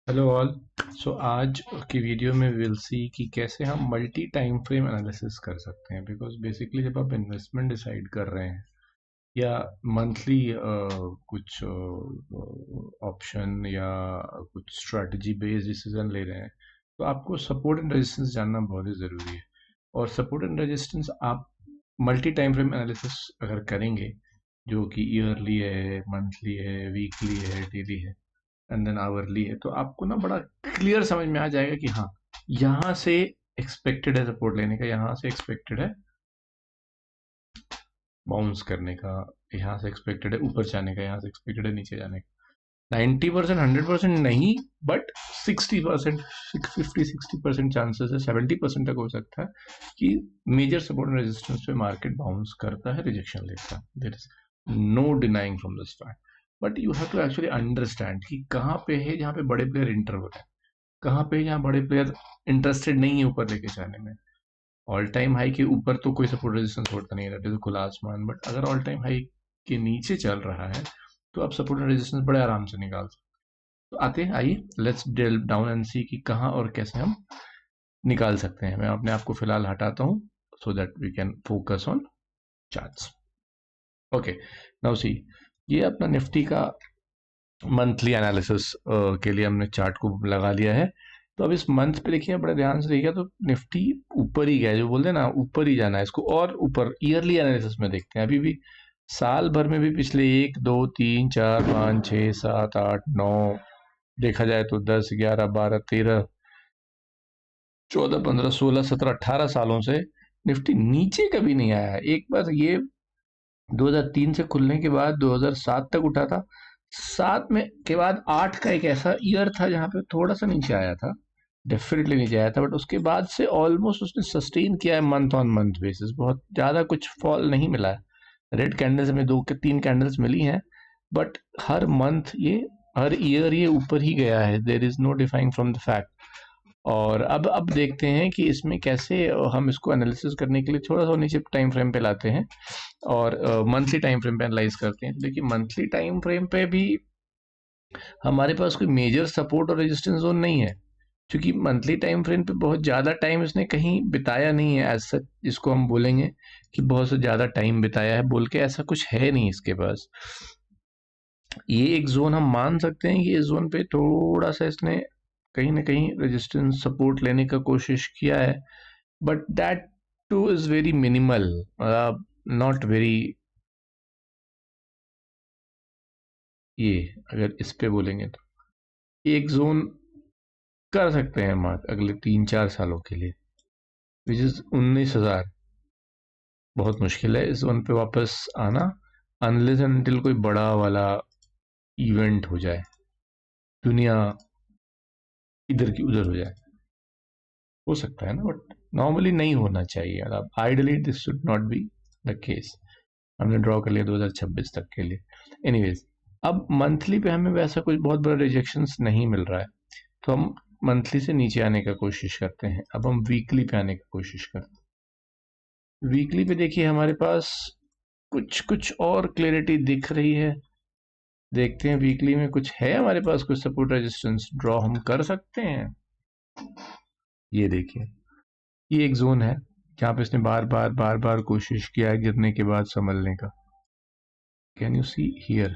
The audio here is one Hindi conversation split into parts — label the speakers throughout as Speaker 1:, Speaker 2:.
Speaker 1: Hello all. सो आज की वीडियो में विल सी कि कैसे हम मल्टी टाइम फ्रेम एनालिसिस कर सकते हैं। बिकॉज बेसिकली जब आप इन्वेस्टमेंट डिसाइड कर रहे हैं या मंथली कुछ ऑप्शन या कुछ स्ट्रेटजी बेस्ड डिसीजन ले रहे हैं, तो आपको सपोर्ट एंड रेजिस्टेंस जानना बहुत ही ज़रूरी है। और सपोर्ट एंड रेजिस्टेंस आप मल्टी टाइम फ्रेम एनालिसिस अगर करेंगे, जो कि ईयरली है, मंथली है, वीकली है, डेली है एंड देन आवरली है, तो आपको ना बड़ा क्लियर समझ में आ जाएगा कि हाँ, यहाँ से एक्सपेक्टेड है सपोर्ट लेने का, यहाँ से एक्सपेक्टेड है बाउंस करने का, यहाँ से एक्सपेक्टेड है ऊपर जाने का, यहाँ से एक्सपेक्टेड है नीचे जाने का। 90% 100% नहीं, बट 60%, 50-60% चांसेस है, 70% तक हो सकता है कि मेजर सपोर्ट एंड रेजिस्टेंस पे मार्केट बाउंस करता है, रिजेक्शन लेता है। There is no denying from this fact. But you have to actually understand कि कहाँ पे है जहाँ पे बड़े प्लेयर इंटर हो रहे हैं, कहाँ पे है जहाँ बड़े प्लेयर इंटरेस्टेड नहीं है ऊपर लेके जाने में। ऑल टाइम हाई के ऊपर तो कोई सपोर्ट रेजिस्टेंस होता नहीं रहता, तो खुला आसमान। बट अगर ऑल टाइम हाई के नीचे चल रहा है तो आप सपोर्ट एंड रेजिस्टेंस बड़े आराम से निकाल सकते। तो आते हैं, आइए लेट्स डेल डाउन एंड सी कि कहाँ और कैसे हम निकाल सकते हैं। मैं अपने आप को फिलहाल हटाता हूँ so that we can focus on charts. Okay, now see, ये अपना निफ्टी का मंथली एनालिसिस के लिए हमने चार्ट को लगा लिया है। तो अब इस मंथ पे देखिए, बड़े ध्यान से देखिए, तो निफ्टी ऊपर ही गया है, जो बोलते हैं ना ऊपर ही जाना है इसको, और ऊपर ईयरली एनालिसिस में देखते हैं। अभी भी साल भर में भी पिछले 1 2 3 4 5 6 7 8 9 देखा जाए तो 10 11 12 13 14 15 16 17 18 सालों से निफ्टी नीचे कभी नहीं आया है। एक बार ये 2003 से खुलने के बाद 2007 तक उठा था। 7 में के बाद 8 का एक ऐसा ईयर था जहां पे थोड़ा सा नीचे आया था, डेफिनेटली नीचे आया था। बट उसके बाद से ऑलमोस्ट उसने सस्टेन किया है मंथ ऑन मंथ बेसिस, बहुत ज़्यादा कुछ फॉल नहीं मिला है। रेड कैंडल्स में 2 3 कैंडल्स मिली हैं, बट हर मंथ ये, हर ईयर ये ऊपर ही गया है। There is no defying from the fact. और अब देखते हैं कि इसमें कैसे हम इसको एनालिसिस करने के लिए थोड़ा सा नीचे टाइम फ्रेम पे लाते हैं और मंथली टाइम फ्रेम पे एनालाइज करते हैं। तो देखिए, मंथली टाइम फ्रेम पे भी हमारे पास कोई मेजर सपोर्ट और रेजिस्टेंस जोन नहीं है, क्योंकि मंथली टाइम फ्रेम पे बहुत ज़्यादा टाइम इसने कहीं बिताया नहीं है एज सच, जिसको हम बोलेंगे कि बहुत से ज़्यादा टाइम बिताया है बोल के, ऐसा कुछ है नहीं इसके पास। ये एक जोन हम मान सकते हैं कि इस जोन पे थोड़ा सा इसने कहीं ना कहीं रेजिस्टेंस सपोर्ट लेने का कोशिश किया है, but that two is very minimal, not very. ये अगर इस पे बोलेंगे तो एक जोन कर सकते हैं हम अगले 3 4 सालों के लिए, विच इज 19,000। बहुत मुश्किल है इस जोन पे वापस आना, अनलेस एंड अनटिल कोई बड़ा वाला इवेंट हो जाए, दुनिया इधर की उधर हो जाए। हो सकता है ना, बट नॉर्मली नहीं होना चाहिए। मतलब ideally this should not be the case. हमने ड्रॉ कर लिया 2026 तक के लिए। एनीवेज, अब मंथली पे हमें वैसा कुछ बहुत बड़ा रिजेक्शंस नहीं मिल रहा है, तो हम मंथली से नीचे आने का कोशिश करते हैं। अब हम वीकली पे आने की कोशिश करते हैं। वीकली पे देखिए, हमारे पास कुछ कुछ और क्लैरिटी दिख रही है। देखते हैं वीकली में कुछ है हमारे पास, कुछ सपोर्ट रेजिस्टेंस ड्रॉ हम कर सकते हैं। ये देखिए, ये एक जोन है जहाँ पे इसने बार बार बार बार कोशिश किया है गिरने के बाद संभलने का। Can you see here?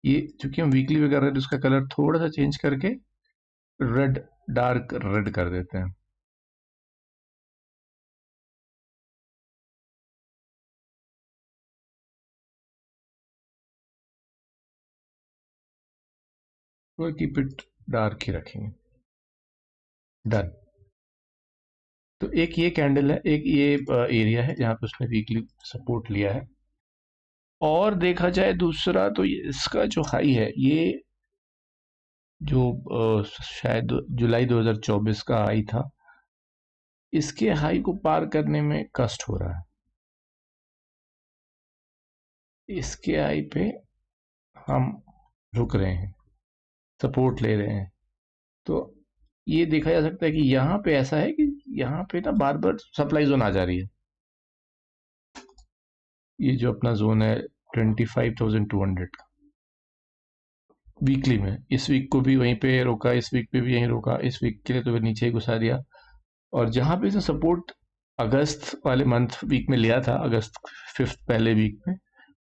Speaker 1: ये चूंकि हम वीकली पे कर रहे हैं तो इसका कलर थोड़ा सा चेंज करके रेड, डार्क रेड कर देते हैं। वो कीप इट डार्क ही रखेंगे। डन। तो एक ये कैंडल है, एक ये एरिया है जहाँ पे उसने वीकली सपोर्ट लिया है। और देखा जाए दूसरा, तो इसका जो हाई है, ये जो शायद जुलाई 2024 का हाई था, इसके हाई को पार करने में कष्ट हो रहा है। इसके हाई पे हम रुक रहे हैं, सपोर्ट ले रहे हैं। तो ये देखा जा सकता है कि यहाँ पे ऐसा है कि यहाँ पे ना बार बार सप्लाई जोन आ जा रही है। ये जो अपना जोन है 25,200 का, वीकली में इस वीक को भी वहीं पे रोका, इस वीक पे भी यहीं रोका, इस वीक के लिए तो फिर नीचे ही घुसा दिया। और जहाँ पे इसने सपोर्ट अगस्त वाले मंथ वीक में लिया था, अगस्त 5th पहले वीक में,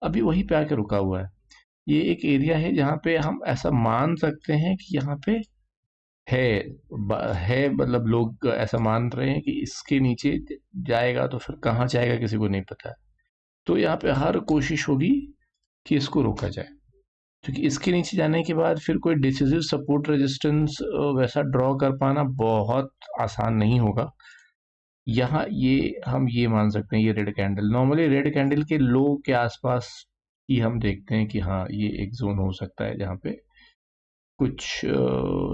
Speaker 1: अभी वहीं पे आके रुका हुआ है। ये एक एरिया है जहाँ पे हम ऐसा मान सकते हैं कि यहाँ पे है है, मतलब लोग ऐसा मान रहे हैं कि इसके नीचे जाएगा तो फिर कहाँ जाएगा किसी को नहीं पता है। तो यहाँ पे हर कोशिश होगी कि इसको रोका जाए, क्योंकि इसके नीचे जाने के बाद फिर कोई डिसिसिव सपोर्ट रेजिस्टेंस वैसा ड्रॉ कर पाना बहुत आसान नहीं होगा। यहाँ ये हम ये मान सकते हैं, ये red candle normally red candle के लो के आसपास ही हम देखते हैं कि हाँ ये एक जोन हो सकता है जहाँ पे कुछ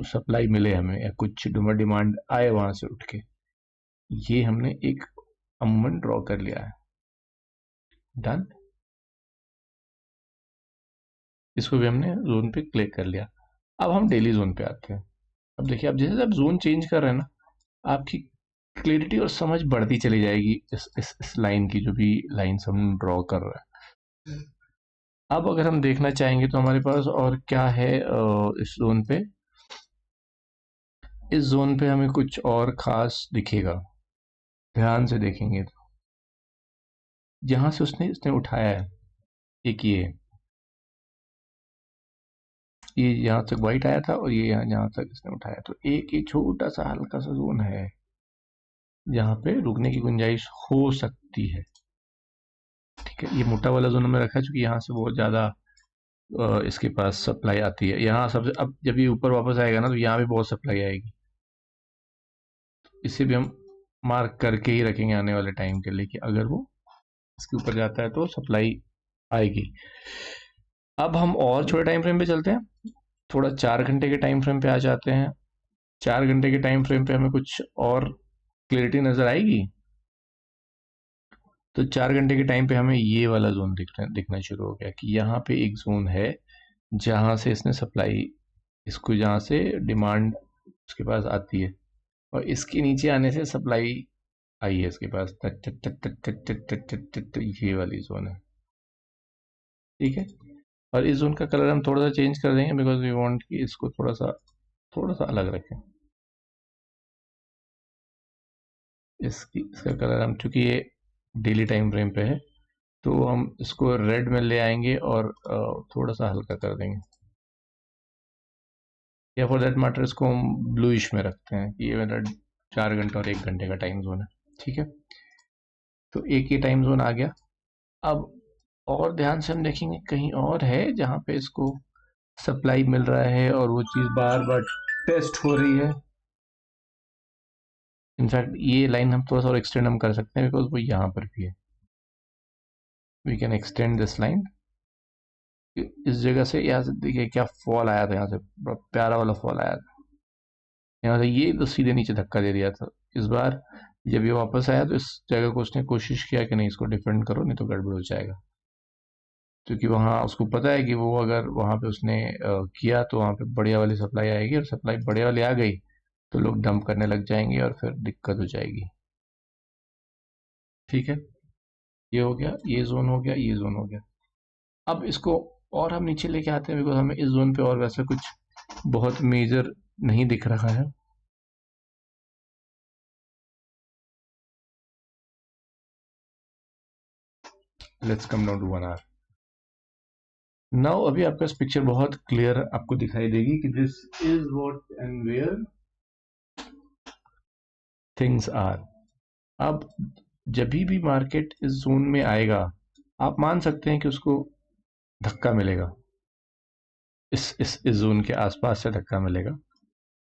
Speaker 1: सप्लाई मिले हमें या कुछ डिमांड आए वहां से उठ के। ये हमने एक अमूमन ड्रॉ कर लिया है। डन, इसको भी हमने जोन पे क्लिक कर लिया। अब हम डेली जोन पे आते हैं। अब देखिए, अब जैसे आप जोन चेंज कर रहे हैं ना, आपकी क्लियरिटी और समझ बढ़ती चली जाएगी इस लाइन की, जो भी लाइन्स हम ड्रॉ कर रहे हैं। अब अगर हम देखना चाहेंगे तो हमारे पास और क्या है इस जोन पे। इस जोन पे हमें कुछ और खास दिखेगा, ध्यान से देखेंगे तो जहां से उसने इसने उठाया है, एक ये यहाँ तक वाइट आया था और ये यहाँ तक इसने उठाया, तो एक ये छोटा सा हल्का सा जोन है जहाँ पे रुकने की गुंजाइश हो सकती है। ठीक है, ये मोटा वाला जोन हमने रखा है क्योंकि यहाँ से बहुत ज़्यादा इसके पास सप्लाई आती है। यहाँ सबसे, अब जब ये ऊपर वापस आएगा ना तो यहाँ भी बहुत सप्लाई आएगी। इसे भी हम मार्क करके ही रखेंगे आने वाले टाइम के लिए कि अगर वो इसके ऊपर जाता है तो सप्लाई आएगी। अब हम और छोटे टाइम फ्रेम पे चलते हैं, थोड़ा 4 घंटे के टाइम फ्रेम पे आ जाते हैं। 4 घंटे के टाइम फ्रेम पे हमें कुछ और क्लियरिटी नजर आएगी। तो 4 घंटे के टाइम पे हमें ये वाला जोन दिखना शुरू हो गया कि यहाँ पे एक जोन है जहाँ से इसने सप्लाई, इसको जहाँ से डिमांड उसके पास आती है और इसके नीचे आने से सप्लाई आई है इसके पास, तक तक तक तक तक तक तक तक तक तक, ये वाली जोन है। ठीक है, और इस जोन का कलर हम थोड़ा सा चेंज कर देंगे बिकॉज वी वांट कि इसको थोड़ा सा अलग रखें। इसका कलर हम, चूंकि ये डेली टाइम फ्रेम पे है, तो हम इसको रेड में ले आएंगे और थोड़ा सा हल्का कर देंगे, या फॉर दैट मैटर इसको हम ब्लूइश में रखते हैं कि ये मेरा 4 घंटे और 1 घंटे का टाइम जोन है। ठीक है, तो एक ही टाइम जोन आ गया। अब और ध्यान से हम देखेंगे कहीं और है जहाँ पे इसको सप्लाई मिल रहा है और वो चीज़ बार बार टेस्ट हो रही है। इनफैक्ट ये लाइन हम थोड़ा सा और एक्सटेंड हम कर सकते हैं बिकॉज वो यहाँ पर भी है। We can extend this line. इस जगह से यहाँ से देखिए क्या फॉल आया था, यहाँ से बड़ा प्यारा वाला फॉल आया था। यहाँ से ये तो सीधे नीचे धक्का दे दिया था। इस बार जब ये वापस आया तो इस जगह को उसने कोशिश किया कि नहीं इसको डिफेंड करो, नहीं तो गड़बड़ हो जाएगा, क्योंकि वहाँ उसको पता है कि वो अगर वहाँ पे उसने किया तो वहाँ पे बढ़िया वाली सप्लाई आएगी, और सप्लाई बढ़िया वाली आ गई तो लोग डंप करने लग जाएंगे और फिर दिक्कत हो जाएगी। ठीक है, ये हो गया, ये जोन हो गया, ये जोन हो गया। अब इसको और हम नीचे लेके आते हैं बिकॉज हमें इस जोन पे और वैसा कुछ बहुत मेजर नहीं दिख रहा है। Let's come down to 1 hour. नाउ अभी आपका पिक्चर बहुत क्लियर आपको दिखाई देगी कि this is what and where things are. अब जब भी मार्केट इस जोन में आएगा, आप मान सकते हैं कि उसको धक्का मिलेगा, इस जोन के आसपास से धक्का मिलेगा।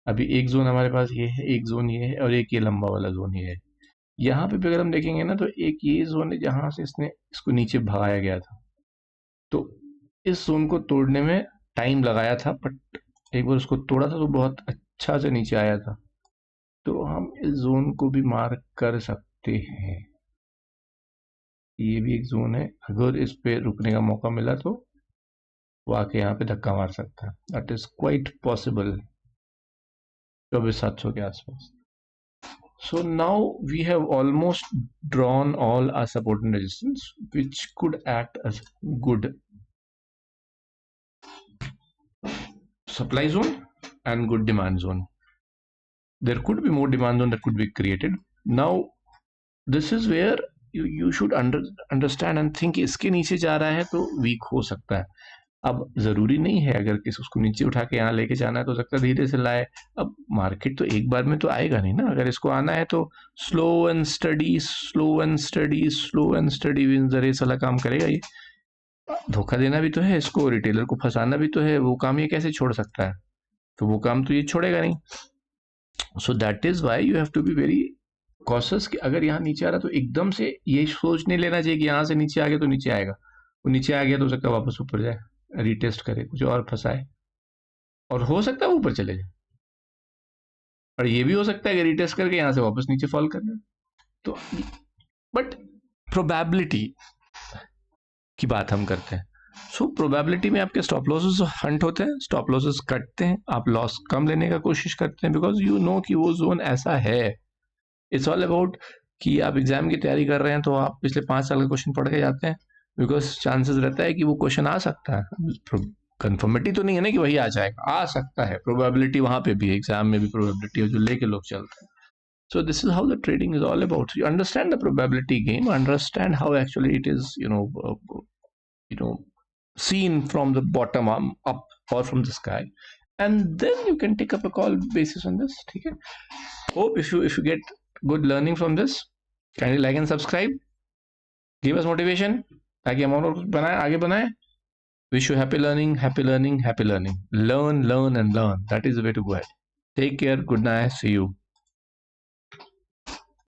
Speaker 1: अभी एक जोन हमारे पास ये है, एक जोन ये है और एक ये लंबा वाला जोन ये है। यहाँ पे भी अगर हम देखेंगे ना तो एक ये जोन है जहां से इसने इसको नीचे भगाया गया था, तो इस जोन को तोड़ने में टाइम लगाया था, बट एक बार उसको तोड़ा था तो बहुत अच्छा से नीचे आया था। तो हम इस जोन को भी मार्क कर सकते हैं। ये भी एक जोन है, अगर इस पे रुकने का मौका मिला तो वो आके यहाँ पे धक्का मार सकता है। दैट इज क्वाइट पॉसिबल 24,700 के आसपास। So now we have almost drawn all our support and resistance, which could act as good supply zone and good demand zone. There could be more demand zone that could be created. Now this is where you should understand and think, इसके नीचे जा रहा है तो वीक हो सकता है. अब जरूरी नहीं है, अगर किसी उसको नीचे उठा के यहाँ लेके जाना है तो सकता है धीरे से लाए. अब मार्केट तो एक बार में तो आएगा नहीं ना, अगर इसको आना है तो slow and steady, slow and steady, slow and steady wins the race वाला काम करेगा ये. धोखा देना भी तो है इसको, रिटेलर को फंसाना भी तो है, वो काम ये कैसे छोड़ सकता है? तो वो काम तो ये छोड़ेगा नहीं. So that is why you have to be very cautious कि अगर यहाँ नीचे आ रहा तो एकदम से ये सोच नहीं लेना चाहिए कि यहाँ से नीचे आ गया तो नीचे आएगा. वो नीचे आ गया तो हो सकता है वापस ऊपर जाए, रीटेस्ट करे, कुछ और फंसाए, और हो सकता है ऊपर चले जाए. और ये भी हो सकता है कि रीटेस्ट करके यहाँ से वापस नीचे फॉल कर जाए. तो बट प्रोबेबिलिटी की बात हम करते हैं. सो प्रोबेबिलिटी में आपके स्टॉप लॉसेस हंट होते हैं, स्टॉप लॉसेस कटते हैं, आप लॉस कम लेने का कोशिश करते हैं, बिकॉज यू नो कि वो जोन ऐसा है. इट्स ऑल अबाउट कि आप एग्जाम की तैयारी कर रहे हैं तो आप पिछले 5 साल का क्वेश्चन पढ़ के जाते हैं, बिकॉज चांसेस रहता है कि वो क्वेश्चन आ सकता है. कंफर्मिटी तो नहीं है ना कि वही आ जाएगा, आ सकता है. प्रोबेबिलिटी वहां पे भी, एग्जाम में भी प्रोबेबिलिटी है जो लेके लोग चलते हैं. So this is how the trading is all about. So you understand the probability game, understand how actually it is, seen from the bottom up or from the sky, and then you can take up a call basis on this. Okay. Hope if you get good learning from this, kindly like and subscribe. Give us motivation ताकि हम और बनाए, आगे बनाए. Wish you happy learning, happy learning, happy learning. Learn, learn and learn. That is the way to go ahead. Take care. Good night. See you.